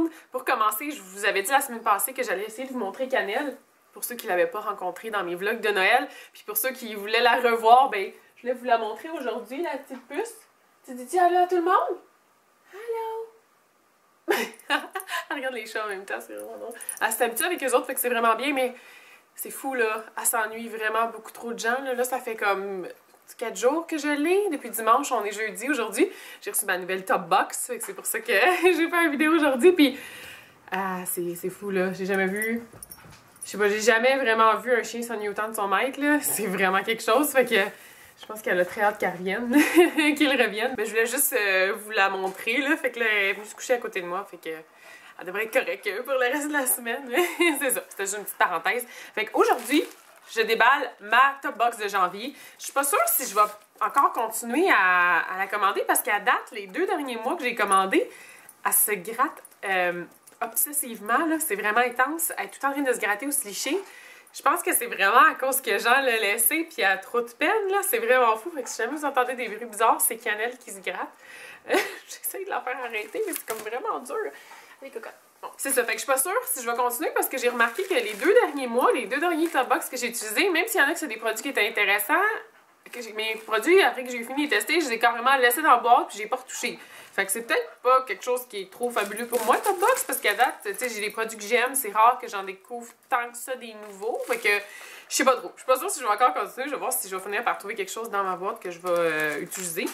monde. Pour commencer, je vous avais dit la semaine passée que j'allais essayer de vous montrer Cannelle, pour ceux qui l'avaient pas rencontrée dans mes vlogs de Noël. Puis pour ceux qui voulaient la revoir, ben je voulais vous la montrer aujourd'hui, la petite puce. Tu dis allô à tout le monde? Allô! Elle regarde les chats en même temps, c'est vraiment drôle. Elle s'est habituée avec eux autres, fait que c'est vraiment bien, mais c'est fou là. Elle s'ennuie vraiment beaucoup trop de gens. Là, ça fait comme 4 jours que je l'ai. Depuis dimanche, on est jeudi aujourd'hui. J'ai reçu ma nouvelle top box, fait que c'est pour ça que j'ai fait une vidéo aujourd'hui. Puis, c'est fou là. J'ai jamais vu. Je sais pas, j'ai jamais vraiment vu un chien s'ennuyer autant de son maître là. C'est vraiment quelque chose. Fait que je pense qu'elle a très hâte qu'elle revienne, qu'il revienne. Mais je voulais juste vous la montrer là. Fait que là, elle est venue se coucher à côté de moi. Fait que elle devrait être correcte pour le reste de la semaine. C'est ça. C'était juste une petite parenthèse. Fait qu'aujourd'hui, je déballe ma top box de janvier. Je suis pas sûre si je vais encore continuer à la commander parce qu'à date, les 2 derniers mois que j'ai commandé, elle se gratte obsessivement. C'est vraiment intense. Elle est tout en train de se gratter au cliché. Je pense que c'est vraiment à cause que Jean l'a laissé puis elle a trop de peine. C'est vraiment fou. Fait que si jamais vous entendez des bruits bizarres, c'est Cannelle qui se gratte. J'essaie de la faire arrêter, mais c'est comme vraiment dur. Allez, cocotte. Bon, c'est ça, fait que je suis pas sûre si je vais continuer parce que j'ai remarqué que les 2 derniers mois, les 2 derniers top box que j'ai utilisés, même s'il y en a que c'est des produits qui étaient intéressants, mes produits, après que j'ai fini de les tester, je les ai carrément laissés dans la boîte puis j'ai pas retouché. Fait que c'est peut-être pas quelque chose qui est trop fabuleux pour moi, top box, parce qu'à date, tu sais, j'ai des produits que j'aime, c'est rare que j'en découvre tant que ça des nouveaux. Fait que je sais pas trop. Je suis pas sûre si je vais encore continuer, je vais voir si je vais finir par trouver quelque chose dans ma boîte que je vais utiliser.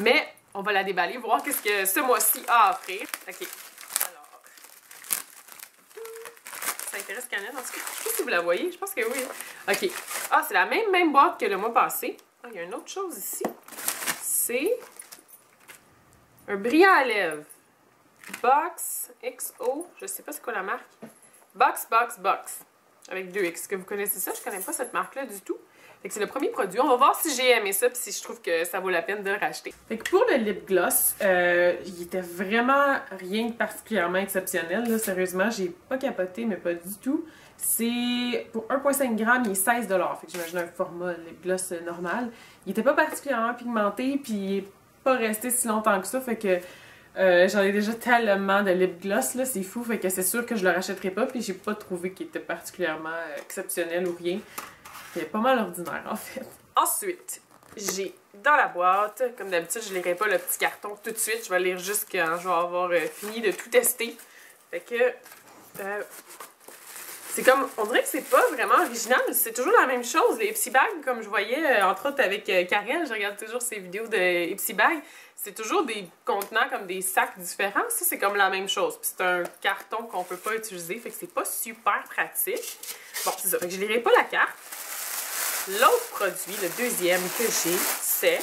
Mais on va la déballer, voir qu'est-ce que ce mois-ci a à offrir. Ok. Ça intéresse Cannelle, en tout cas. Je sais pas si vous la voyez, je pense que oui. Ok. Ah, c'est la même boîte que le mois passé. Ah, il y a une autre chose ici. C'est un brillant à lèvres. Box XO. Je sais pas c'est quoi la marque. Box. Avec 2X. Est-ce que vous connaissez ça? Je connais pas cette marque-là du tout. Fait que c'est le premier produit. On va voir si j'ai aimé ça puis si je trouve que ça vaut la peine de le racheter. Fait que pour le lip gloss, il était vraiment rien de particulièrement exceptionnel. Là. Sérieusement, j'ai pas capoté, mais pas du tout. C'est pour 1,5 g, il est 16 $. Fait que j'imagine un format lip gloss normal. Il était pas particulièrement pigmenté puis il est pas resté si longtemps que ça. Fait que j'en ai déjà tellement de lip gloss, là, c'est fou. Fait que c'est sûr que je le rachèterai pas puis j'ai pas trouvé qu'il était particulièrement exceptionnel ou rien. C'est pas mal ordinaire, en fait. Ensuite, j'ai dans la boîte, comme d'habitude, je lirai pas le petit carton tout de suite. Je vais lire juste quand je vais avoir fini de tout tester. Fait que, c'est comme, on dirait que c'est pas vraiment original, c'est toujours la même chose. Les Ipsy Bags, comme je voyais, entre autres avec Karel, je regarde toujours ses vidéos de Ipsy Bags, c'est toujours des contenants comme des sacs différents. Ça, c'est comme la même chose. Puis c'est un carton qu'on peut pas utiliser, fait que c'est pas super pratique. Bon, c'est ça, fait que je lirai pas la carte. L'autre produit, le deuxième que j'ai, c'est...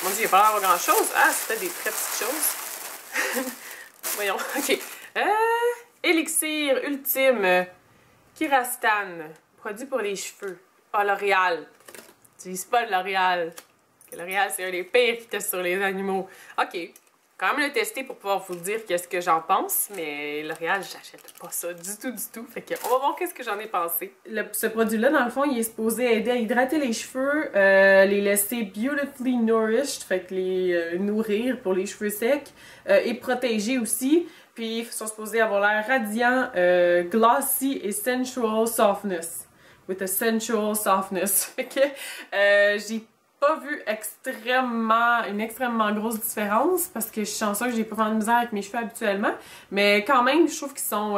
Mon Dieu, il n'y a pas l'air grand chose. Ah, c'était des très petites choses. Voyons, ok. Élixir ultime Kirastan. Produit pour les cheveux. Ah, L'Oréal. J'utilise pas de L'Oréal. L'Oréal, c'est un des pires qui teste sur les animaux. Ok. Quand même le tester pour pouvoir vous dire qu'est-ce que j'en pense, mais L'Oréal, j'achète pas ça du tout. Fait que on va voir qu'est-ce que j'en ai pensé. Ce produit-là, dans le fond, il est supposé aider à hydrater les cheveux, les laisser beautifully nourished, fait que les nourrir pour les cheveux secs, et protéger aussi. Puis ils sont supposés avoir l'air radiant, glossy et sensual softness. With a sensual softness. Fait que j'ai pas vu une extrêmement grosse différence parce que je suis chanceuse que j'ai pas vraiment de misère avec mes cheveux habituellement, mais quand même je trouve qu'ils sont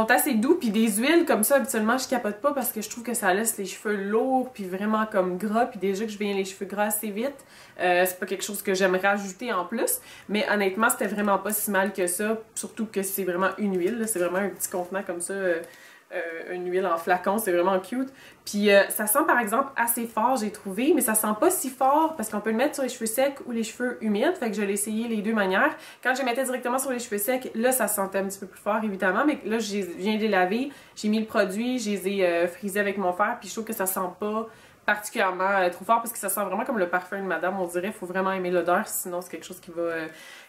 assez doux, puis des huiles comme ça habituellement je capote pas parce que je trouve que ça laisse les cheveux lourds puis vraiment comme gras, puis déjà que je viens les cheveux gras assez vite, c'est pas quelque chose que j'aimerais rajouter en plus, mais honnêtement c'était vraiment pas si mal que ça, surtout que c'est vraiment une huile, c'est vraiment un petit contenant comme ça. Une huile en flacon, c'est vraiment cute. Puis ça sent par exemple assez fort, j'ai trouvé, mais ça sent pas si fort parce qu'on peut le mettre sur les cheveux secs ou les cheveux humides, fait que je l'ai essayé les 2 manières. Quand je le mettais directement sur les cheveux secs, là ça sentait un petit peu plus fort évidemment, mais là je viens de les laver, j'ai mis le produit, je les ai frisés avec mon fer, puis je trouve que ça sent pas particulièrement trop fort parce que ça sent vraiment comme le parfum de madame, on dirait. Il faut vraiment aimer l'odeur, sinon c'est quelque chose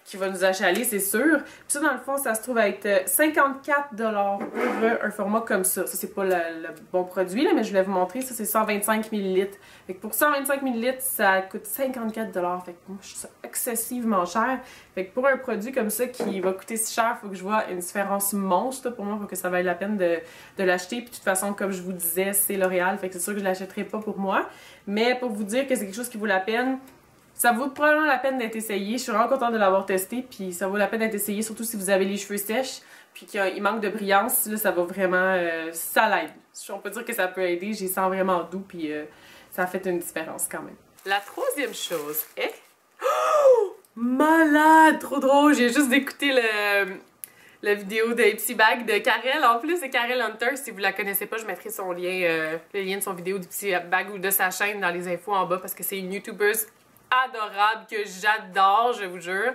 qui va nous achaler, c'est sûr. Puis ça, dans le fond, ça se trouve à être 54 $ pour un format comme ça. Ça, c'est pas le bon produit, là, mais je voulais vous montrer. Ça, c'est 125 ml. Fait que pour 125 ml, ça coûte 54 $. Fait que moi, je trouve ça excessivement cher. Fait que pour un produit comme ça qui va coûter si cher, il faut que je vois une différence monstre pour moi pour que ça vaille la peine de l'acheter. Puis de toute façon, comme je vous disais, c'est L'Oréal. Fait que c'est sûr que je l'achèterai pas pour moi. Mais pour vous dire que c'est quelque chose qui vaut la peine, ça vaut probablement la peine d'être essayé. Je suis vraiment contente de l'avoir testé. Puis ça vaut la peine d'être essayé, surtout si vous avez les cheveux sèches. Puis qu'il manque de brillance. Là, ça va vraiment... ça l'aide. On peut dire que ça peut aider. J'y sens vraiment doux. Puis ça a fait une différence quand même. La troisième chose est... Oh! Malade! Trop drôle! J'ai juste écouté la vidéo de Ipsy Bag de Karel. En plus, c'est Karel Hunter. Si vous la connaissez pas, je mettrai son lien, le lien de son vidéo d'Ipsy Bag ou de sa chaîne dans les infos en bas parce que c'est une youtubeuse adorable que j'adore, je vous jure.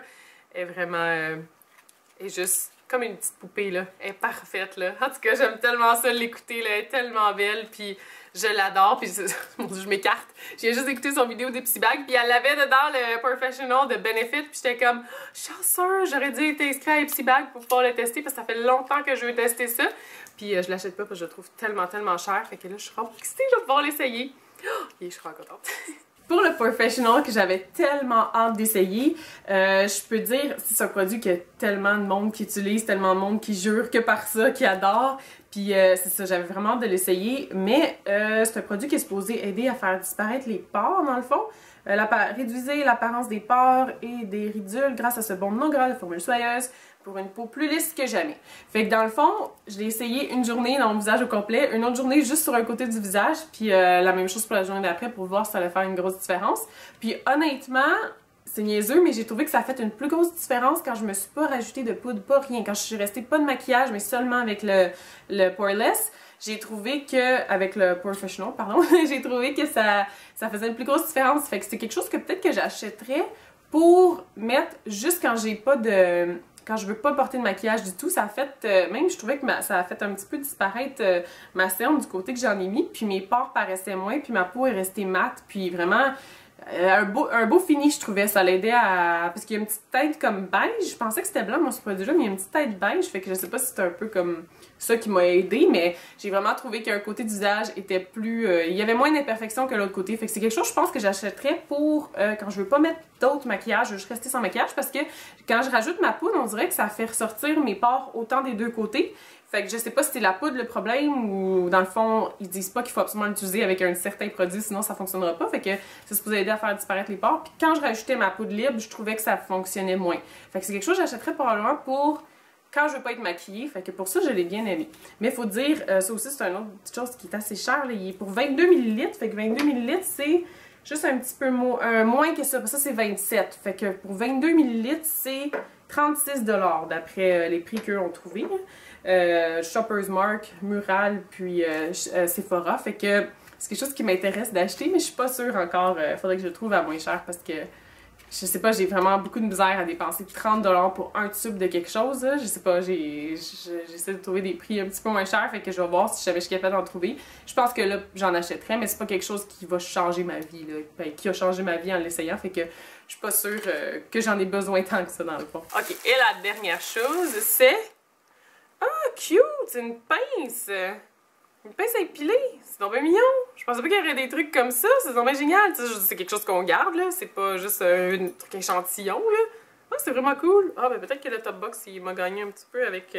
Elle est vraiment... elle est juste comme une petite poupée, là. Elle est parfaite, là. En tout cas, j'aime tellement ça l'écouter, là. Elle est tellement belle, puis je l'adore, puis mon Dieu, je m'écarte. J'ai juste écouté son vidéo d'Ipsy Bag, puis elle l'avait dedans le Professional de Benefit, puis j'étais comme « Chanceux, j'aurais dû être inscrite à Ipsy Bag pour pouvoir le tester, parce que ça fait longtemps que je veux tester ça. » Puis je l'achète pas parce que je le trouve tellement, tellement cher, fait que là, je suis vraiment excitée, je vais pouvoir l'essayer. Oh, et je suis vraiment contente. Pour le Professional que j'avais tellement hâte d'essayer, je peux dire, c'est un produit qu'il y a tellement de monde qui utilise, tellement de monde qui jure que par ça, qui adore. Puis c'est ça, j'avais vraiment hâte de l'essayer. Mais c'est un produit qui est supposé aider à faire disparaître les pores, dans le fond. Réduisez l'apparence des pores et des ridules grâce à ce bon nom gras de formule soyeuse pour une peau plus lisse que jamais. Fait que dans le fond, je l'ai essayé une journée dans mon visage au complet, une autre journée juste sur un côté du visage, puis la même chose pour la journée d'après pour voir si ça allait faire une grosse différence. Puis honnêtement, c'est niaiseux, mais j'ai trouvé que ça a fait une plus grosse différence quand je me suis pas rajouté de poudre, pas rien. Quand je suis restée pas de maquillage, mais seulement avec le Poreless, j'ai trouvé que, avec le Professional, pardon, j'ai trouvé que ça faisait une plus grosse différence. Fait que c'est quelque chose que peut-être que j'achèterais pour mettre juste quand j'ai pas de... Quand je veux pas porter de maquillage du tout, ça a fait... même, je trouvais que ça a fait un petit peu disparaître ma cerne du côté que j'en ai mis, puis mes pores paraissaient moins, puis ma peau est restée mate, puis vraiment... un beau fini, je trouvais. Ça l'aidait à... Parce qu'il y a une petite teinte comme beige. Je pensais que c'était blanc, mon ce produit-là, mais il y a une petite teinte beige. Fait que je sais pas si c'était un peu comme ça qui m'a aidé, mais j'ai vraiment trouvé qu'un côté du visage était plus... il y avait moins d'imperfections que l'autre côté. Fait que c'est quelque chose, je pense, que j'achèterais pour... quand je veux pas mettre d'autres maquillages, je veux juste rester sans maquillage, parce que quand je rajoute ma poudre, on dirait que ça fait ressortir mes pores autant des deux côtés. Fait que je sais pas si c'est la poudre le problème ou dans le fond, ils disent pas qu'il faut absolument l'utiliser avec un certain produit, sinon ça fonctionnera pas. Fait que c'est supposé aider à faire disparaître les pores. Puis quand je rajoutais ma poudre libre, je trouvais que ça fonctionnait moins. Fait que c'est quelque chose que j'achèterais probablement pour quand je veux pas être maquillée. Fait que pour ça, je l'ai bien aimé. Mais faut dire, ça aussi c'est une autre petite chose qui est assez chère. Là. Il est pour 22 ml. Fait que 22 ml, c'est juste un petit peu moins que ça. Ça, c'est 27. Fait que pour 22 ml, c'est 36 $ d'après les prix qu'eux ont trouvés. Shoppers Mark, Mural, puis Sephora. Fait que c'est quelque chose qui m'intéresse d'acheter, mais je suis pas sûre encore. Faudrait que je le trouve à moins cher parce que je sais pas, j'ai vraiment beaucoup de misère à dépenser 30 $ pour un tube de quelque chose. Là. Je sais pas, j'essaie de trouver des prix un petit peu moins chers, fait que je vais voir si je suis capable d'en trouver. Je pense que là, j'en achèterais, mais c'est pas quelque chose qui va changer ma vie, là. Ben, qui a changé ma vie en l'essayant, fait que je suis pas sûre que j'en ai besoin tant que ça dans le fond. Ok, et la dernière chose, c'est... Ah, cute! C'est une pince! Une pince à épiler! C'est donc bien mignon! Je pensais pas qu'il y aurait des trucs comme ça, c'est donc bien génial! C'est quelque chose qu'on garde, là, c'est pas juste un truc échantillon, là. Ah, c'est vraiment cool! Ah, ben peut-être que le top box, il m'a gagné un petit peu avec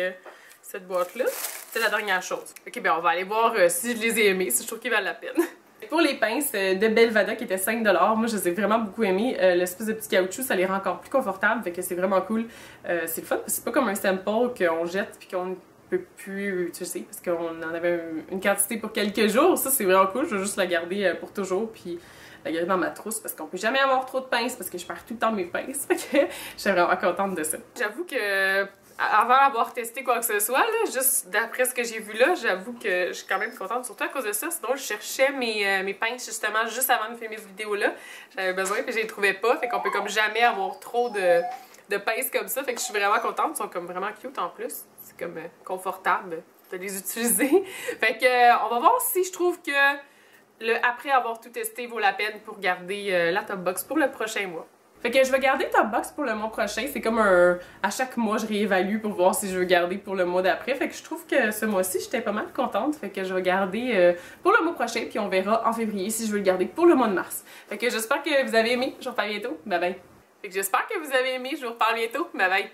cette boîte-là. C'est la dernière chose. Ok, ben on va aller voir si je les ai aimés, si je trouve qu'ils valent la peine. Pour les pinces de Belvada qui étaient 5 $, moi je les ai vraiment beaucoup aimés. L'espèce de petit caoutchouc, ça les rend encore plus confortables, fait que c'est vraiment cool. C'est le fun, parce que c'est pas comme un sample qu'on jette puis qu'on ne peut plus utiliser, parce qu'on en avait une quantité pour quelques jours. Ça c'est vraiment cool, je vais juste la garder pour toujours, puis la garder dans ma trousse, parce qu'on peut jamais avoir trop de pinces, parce que je perds tout le temps mes pinces. Fait que je suis vraiment contente de ça. J'avoue que... Avant d'avoir testé quoi que ce soit, là, juste d'après ce que j'ai vu là, j'avoue que je suis quand même contente, surtout à cause de ça. Sinon, je cherchais mes pinces justement juste avant de filmer cette vidéo-là. J'avais besoin puis je les trouvais pas. Fait qu'on peut comme jamais avoir trop de pinces comme ça. Fait que je suis vraiment contente. Ils sont comme vraiment cute en plus. C'est comme confortable de les utiliser. Fait que on va voir si je trouve que après avoir tout testé vaut la peine pour garder la top box pour le prochain mois. Fait que je vais garder Top Box pour le mois prochain. C'est comme un... À chaque mois, je réévalue pour voir si je veux garder pour le mois d'après. Fait que je trouve que ce mois-ci, j'étais pas mal contente. Fait que je vais garder pour le mois prochain, puis on verra en février si je veux le garder pour le mois de mars. Fait que j'espère que vous avez aimé. Je vous reparle bientôt. Bye bye. Fait que j'espère que vous avez aimé. Je vous reparle bientôt. Bye bye.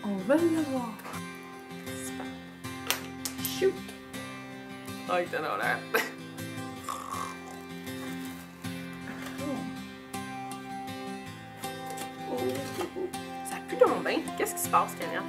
On va le voir. Shoot! Oh, il était dans l'air. Ça pue dans mon bain. Qu'est-ce qui se passe, Kenya?